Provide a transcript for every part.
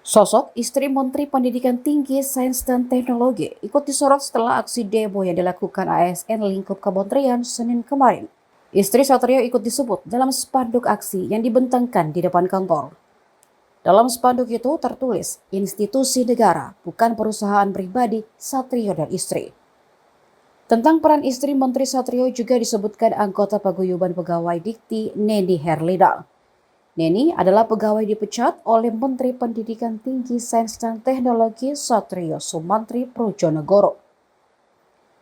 Sosok istri Menteri Pendidikan Tinggi, Sains dan Teknologi ikut disorot setelah aksi demo yang dilakukan ASN lingkup kementerian Senin kemarin. Istri Satrio ikut disebut dalam spanduk aksi yang dibentangkan di depan kantor. Dalam spanduk itu tertulis, institusi negara, bukan perusahaan pribadi Satrio dan istri. Tentang peran istri Menteri Satrio juga disebutkan anggota paguyuban pegawai Dikti Neni Herlina. Neni adalah pegawai dipecat oleh Menteri Pendidikan Tinggi, Sains dan Teknologi Satrio Sumantri Projonegoro.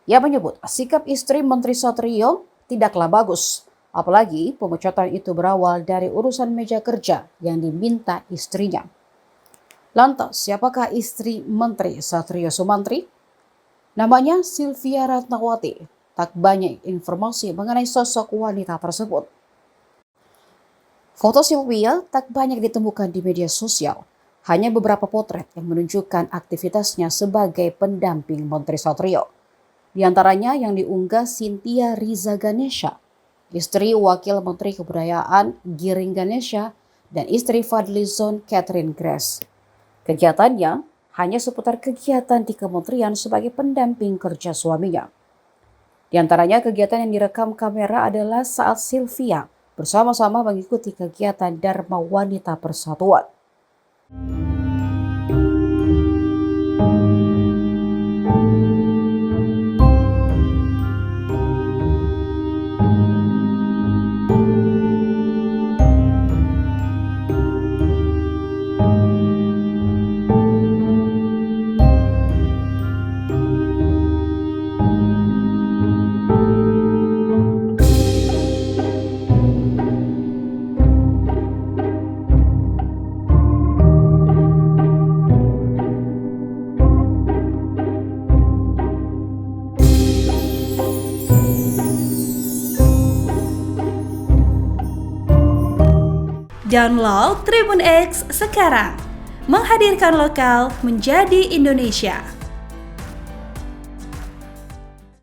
Ia menyebut sikap istri Menteri Satrio tidaklah bagus, apalagi pemecatan itu berawal dari urusan meja kerja yang diminta istrinya. Lantas, siapakah istri Menteri Satrio Sumantri? Namanya Sylvia Ratnawati. Tak banyak informasi mengenai sosok wanita tersebut. Foto Sylvia tak banyak ditemukan di media sosial. Hanya beberapa potret yang menunjukkan aktivitasnya sebagai pendamping Menteri Satrio. Di antaranya yang diunggah Cynthia Riza Ganesha, istri Wakil Menteri Kebudayaan Giring Ganesha, dan istri Fadlizon Catherine Grace. Kegiatannya hanya seputar kegiatan di kementerian sebagai pendamping kerja suaminya. Di antaranya kegiatan yang direkam kamera adalah saat Sylvia bersama-sama mengikuti kegiatan Dharma Wanita Persatuan. Download Tribun X sekarang, menghadirkan lokal menjadi Indonesia.